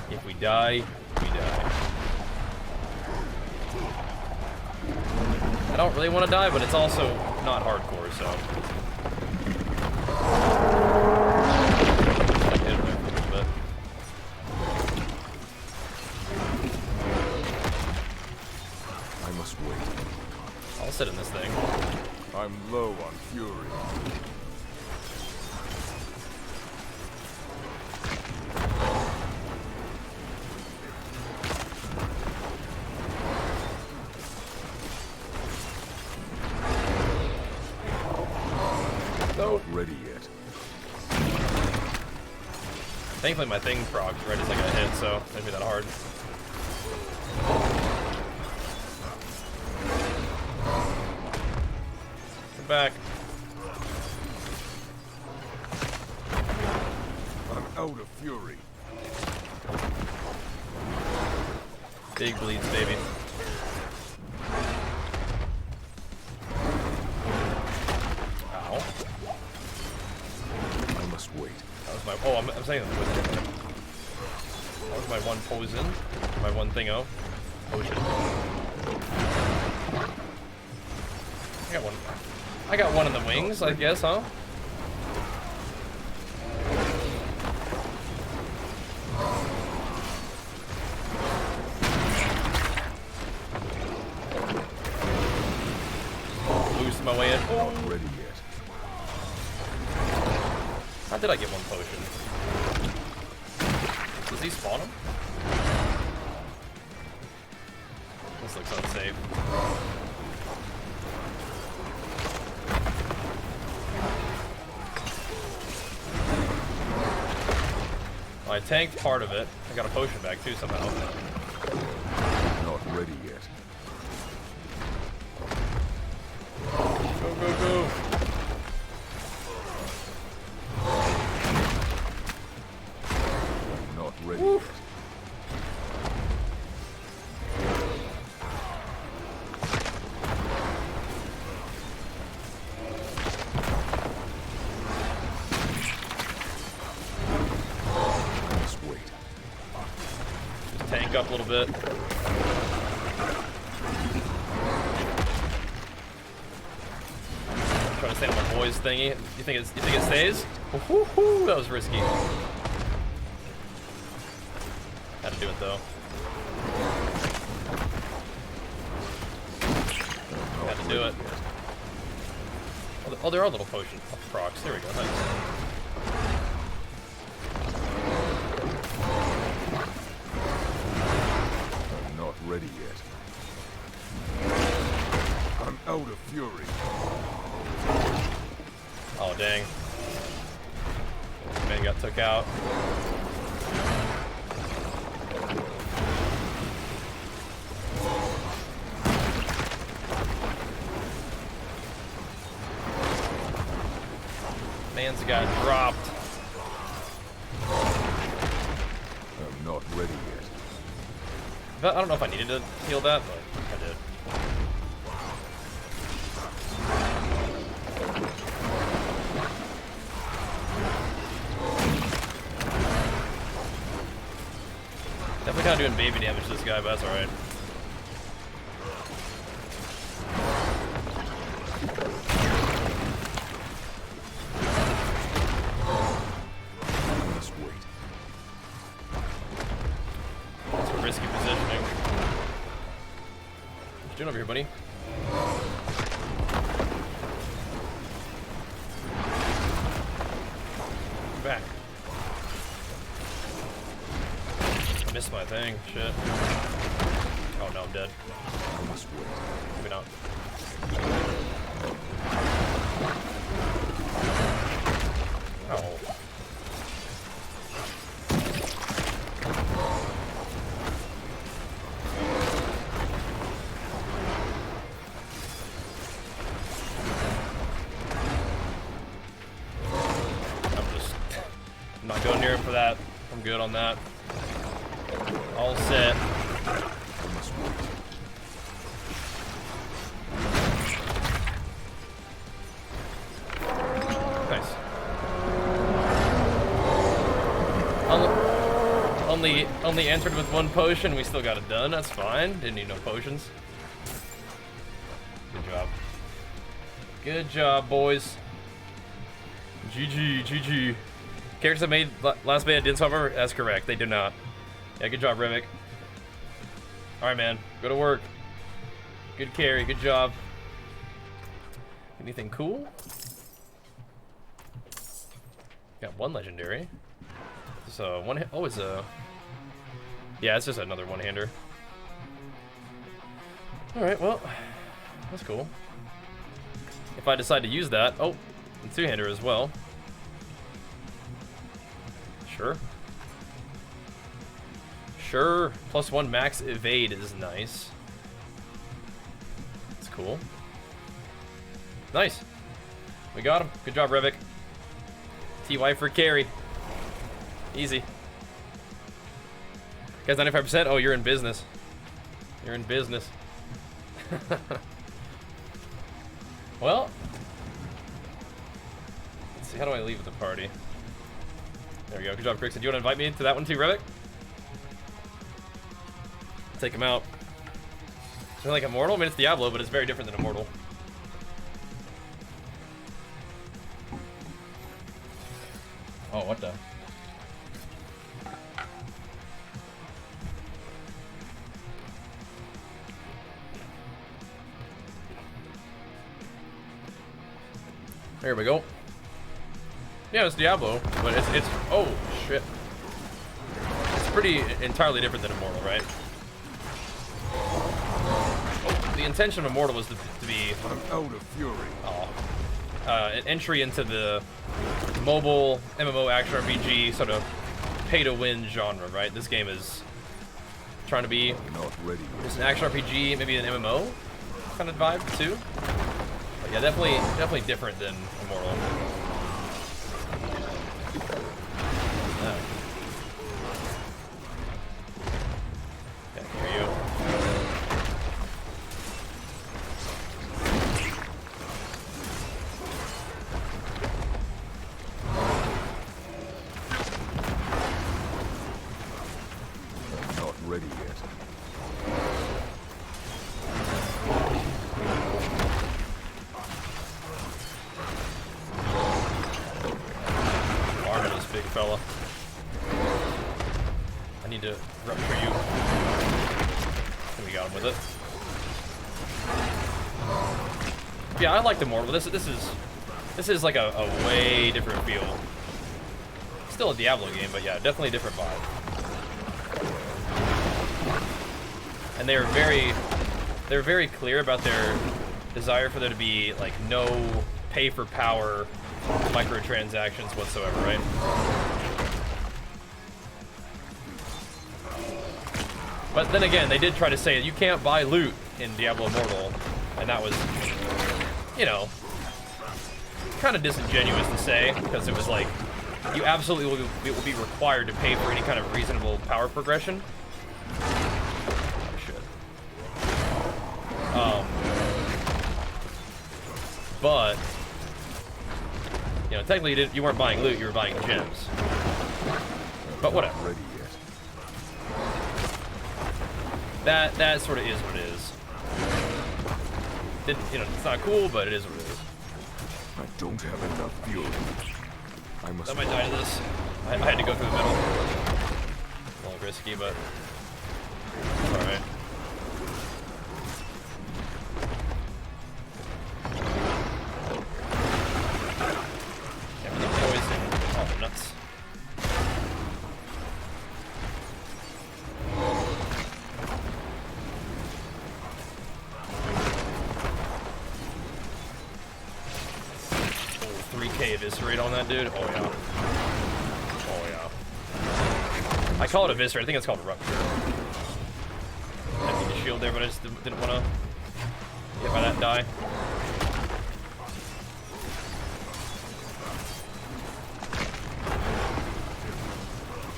If we die, we die. I don't really want to die, but it's also not hardcore, so. I hit it there for a little bit. I must wait. I'll sit in this thing. I'm low on fury. Not ready yet. Thankfully my thing procs right as I got hit, so it didn't be that hard. Get back. I'm out of fury. Big bleeds, baby. Ow. I must wait. That was my. Oh, I'm saying that. That was my one poison. My one thingo. Potion. I got one. I got one in the wings, I guess, huh? Boost my way in. Oh. Not ready yet. How did I get one potion? Does he spawn him? This looks unsafe. Well, I tanked part of it. I got a potion back too somehow. Not ready yet. Go, go, go. Not ready Woof. yet. I must wait. Just tank up a little bit. Trying to stay on my boys thingy. You think it stays? Woohoo! That was risky. Had to do it though. Had to do it. Oh, there are little potion procs. There we go. Nice. I'm not ready yet. I'm out of fury. Oh dang. Man got took out. Man's got dropped. I'm not ready yet. But I don't know if I needed to heal that, but I did. Definitely kind of doing baby damage to this guy, but that's alright. I must wait. That's a risky positioning. What you doing over here, buddy? Come back. I missed my thing. Shit. Oh no, I'm dead. I must wait. Maybe not. Oh. I'm not going near him for that. I'm good on that. All set. I must wait. Nice. only entered with 1 potion. We still got it done. That's fine. Didn't need no potions. Good job. Good job, boys. GG, GG. Characters that made last beta didn't, however, that's correct. They did not. Yeah, good job, Rivik. All right, man. Go to work. Good carry. Good job. Anything cool? Got 1 legendary. So one. Oh, it's a. Yeah, it's just another one-hander. All right. Well, that's cool. If I decide to use that, oh, and 2-hander as well. Sure. Sure. +1 max evade is nice. That's cool. Nice. We got him. Good job, Rivik. TY for carry. Easy. Guys, 95%. Oh, you're in business. You're in business. Well. Let's see. How do I leave the party? There we go. Good job, Crixon. Do you want to invite me to that one too, Rivik? Take him out. Something like Immortal? I mean, it's Diablo, but it's very different than Immortal. Oh, what the? There we go. Yeah, it's Diablo, but it's oh shit. It's pretty entirely different than Immortal, right? Oh, the intention of Immortal was to be I'm out of fury. an entry into the mobile MMO action RPG sort of pay-to-win genre, right? This game is trying to be Not ready yet. just an action RPG, maybe an MMO kind of vibe too. But yeah, definitely different than Immortal. Yeah. Can't hear you. Not ready yet. Armor this big fella. I need to rupture you. And we got him with it. Yeah, I like the Immortal. This is like a way different feel. Still a Diablo game, but yeah, definitely a different vibe. And they're very clear about their desire for there to be like no pay for power microtransactions whatsoever, right? But then again, they did try to say you can't buy loot in Diablo Immortal, and that was, you know, kind of disingenuous to say, because it was like you absolutely will be required to pay for any kind of reasonable power progression. But you know, technically you weren't buying loot; you were buying gems. But whatever. Not ready yet. That sort of is what it is. You know, it's not cool, but it is what it is. I don't have enough fury. I must. I might die to this. I had to go through the middle. A little risky, but it's all right. Oh, nuts. Oh, 3K eviscerate on that dude. Oh yeah. Oh yeah. I call it eviscerate. I think it's called rupture. I need the shield there, but I just didn't want to get by that and die.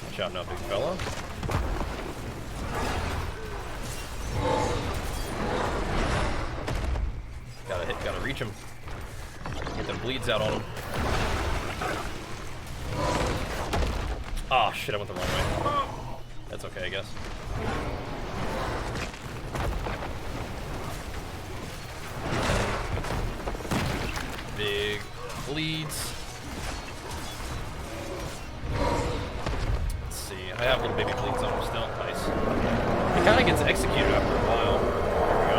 Watch out now, big fella. Gotta reach him. Get them bleeds out on him. Ah, shit, I went the wrong way. that's okay, I guess. Big bleeds. Let's see. I have little baby bleeds on him still. Nice. He kind of gets executed after a while. There we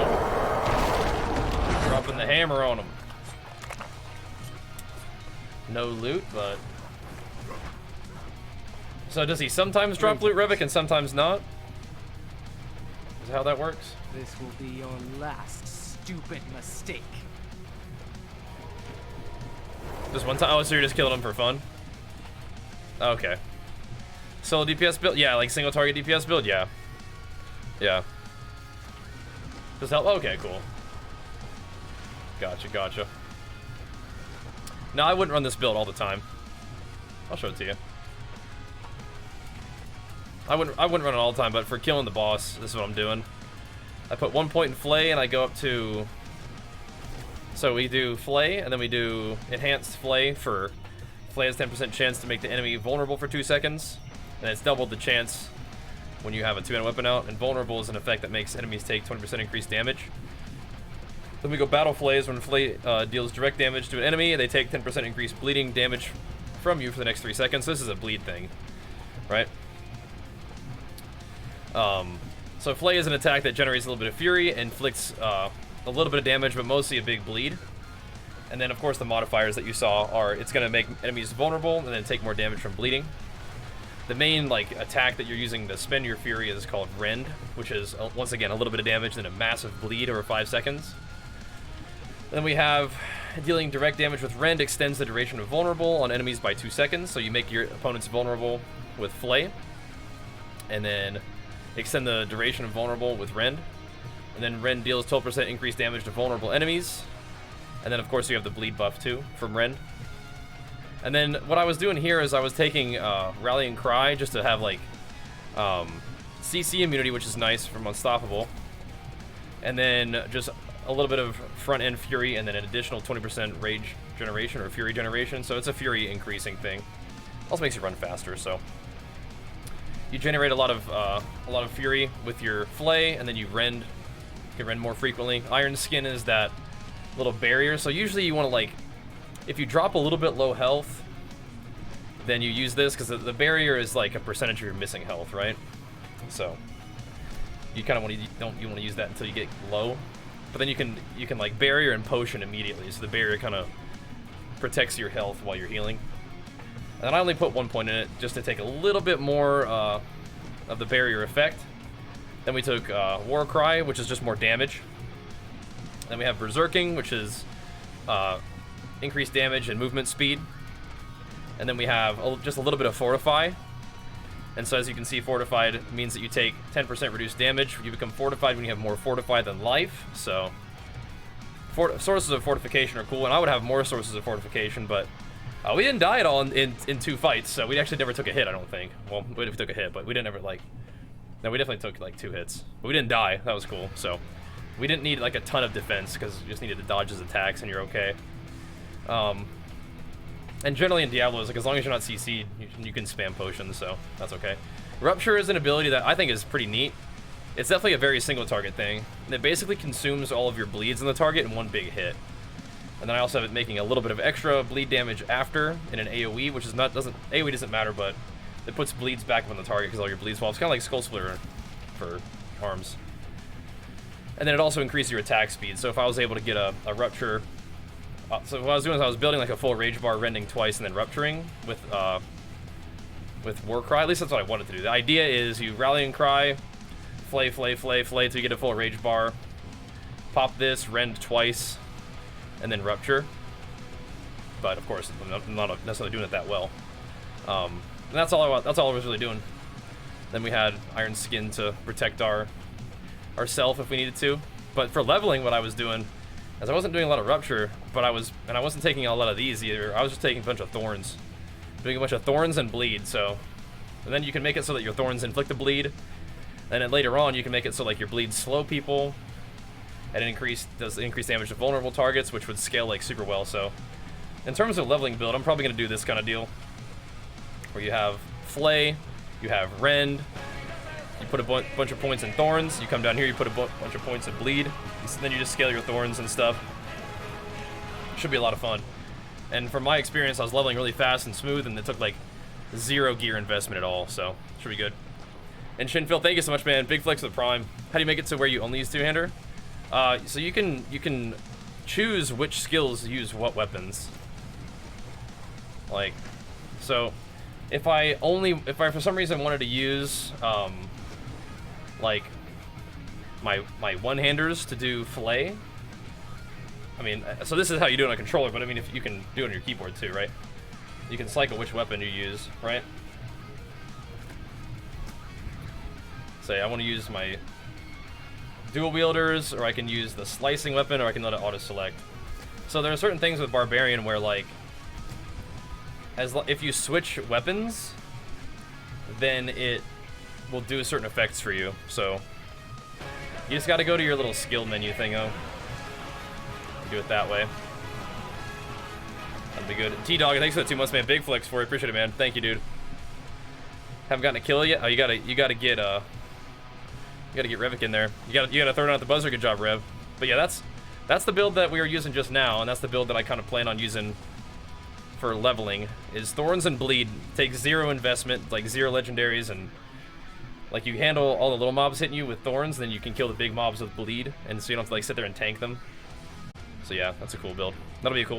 go. Dropping the hammer on him. No loot, but... So does he sometimes drop loot, Revik, and sometimes not? Is that how that works? This will be your last stupid mistake. Just one time? Oh, so you're just killing him for fun? Okay. Solo DPS build? Yeah, like single target DPS build? Yeah. Yeah. Just help? Okay, cool. Gotcha, gotcha. No, I wouldn't run this build all the time. I'll show it to you. I wouldn't run it all the time, but for killing the boss, this is what I'm doing. I put 1 point in Flay, and I go up to... So we do Flay, and then we do Enhanced Flay for... Flay has 10% chance to make the enemy vulnerable for 2 seconds. And it's doubled the chance when you have a 2-hand weapon out. And Vulnerable is an effect that makes enemies take 20% increased damage. Then we go Battle Flays. When Flay deals direct damage to an enemy, they take 10% increased bleeding damage from you for the next 3 seconds. So this is a bleed thing, right? So Flay is an attack that generates a little bit of fury, inflicts a little bit of damage, but mostly a big bleed. And then, of course, the modifiers that you saw are it's going to make enemies vulnerable and then take more damage from bleeding. The main like attack that you're using to spend your fury is called Rend, which is, once again, a little bit of damage and a massive bleed over 5 seconds. Then we have dealing direct damage with Rend extends the duration of vulnerable on enemies by 2 seconds, so you make your opponents vulnerable with Flay. And then extend the duration of vulnerable with Rend. And then Rend deals 12% increased damage to vulnerable enemies. And then, of course, you have the bleed buff, too, from Rend. And then what I was doing here is I was taking Rallying Cry just to have, like, CC immunity, which is nice from Unstoppable. And then just a little bit of front-end Fury, and then an additional 20% Rage generation or Fury generation. So it's a Fury increasing thing. Also makes you run faster, so... You generate a lot of Fury with your Flay, and then you Rend. You can Rend more frequently. Iron Skin is that little barrier, so usually you want to, like, if you drop a little bit low health, then you use this, because the barrier is like a percentage of your missing health, right? So you kind of want to use that until you get low, but then you can like barrier and potion immediately, so the barrier kind of protects your health while you're healing. And then I only put 1 point in it just to take a little bit more of the barrier effect. Then we took War Cry, which is just more damage. Then we have Berserking, which is increased damage and movement speed. And then we have just a little bit of Fortify. And so as you can see, Fortified means that you take 10% reduced damage. You become Fortified when you have more Fortify than life. So sources of Fortification are cool, and I would have more sources of Fortification, but we didn't die at all in 2 fights, so we actually never took a hit, I don't think. Well, we took a hit, but we didn't ever, like... No, we definitely took, like, 2 hits. But we didn't die. That was cool, so... We didn't need, like, a ton of defense, because you just needed to dodge his attacks, and you're okay. And generally in Diablo, it's like, as long as you're not CC'd, you can spam potions, so that's okay. Rupture is an ability that I think is pretty neat. It's definitely a very single-target thing. And it basically consumes all of your bleeds in the target in one big hit. And then I also have it making a little bit of extra bleed damage after in an AoE, which is not AoE doesn't matter, but it puts bleeds back up on the target because all your bleeds fall. It's kind of like Skull Splitter for arms. And then it also increases your attack speed. So if I was able to get a rupture, so what I was doing is I was building like a full rage bar, rending twice, and then rupturing with War Cry. At least that's what I wanted to do. The idea is you Rallying Cry, Flay till you get a full rage bar, pop this, rend twice, and then rupture. But of course, I'm not necessarily doing it that well. And that's all I want. That's all I was really doing. Then we had Iron Skin to protect ourself if we needed to. But for leveling, what I was doing is I wasn't doing a lot of rupture, but I wasn't taking a lot of these either. I was just taking a bunch of thorns, doing a bunch of thorns and bleed. So, and then you can make it so that your thorns inflict a bleed, and then later on you can make it so like your bleeds slow people, and it does increase damage to vulnerable targets, which would scale like super well. So, in terms of leveling build, I'm probably gonna do this kind of deal, where you have Flay, you have Rend, You put a bunch of points in thorns. You come down here, you put a bunch of points in bleed. Then you just scale your thorns and stuff. Should be a lot of fun. And from my experience, I was leveling really fast and smooth, and it took like 0 gear investment at all, so should be good. And Shinphil, thank you so much, man. Big flex with Prime. How do you make it to where you only use two-hander? So you can choose which skills use what weapons. Like, so if I for some reason wanted to use like my one-handers to do fillet. I mean, so this is how you do it on a controller, but I mean, if you can do it on your keyboard too, right? You can cycle which weapon you use, right? Say I want to use my dual wielders, or I can use the slicing weapon, or I can let it auto-select. So there are certain things with Barbarian where, like, if you switch weapons, then it will do certain effects for you. So you just got to go to your little skill menu thingo. Do it that way. That'd be good. T-Dog, thanks for the 2 months, man. Big flex for it. Appreciate it, man. Thank you, dude. Haven't gotten a kill yet. Oh, you gotta get Revik in there. You gotta throw it out the buzzer. Good job, Rev. But yeah, that's the build that we were using just now, and that's the build that I kind of plan on using for leveling. Is Thorns and Bleed. Takes 0 investment, like 0 legendaries, and like you handle all the little mobs hitting you with Thorns, then you can kill the big mobs with Bleed, and so you don't have to like sit there and tank them. So yeah, that's a cool build. That'll be a cool one.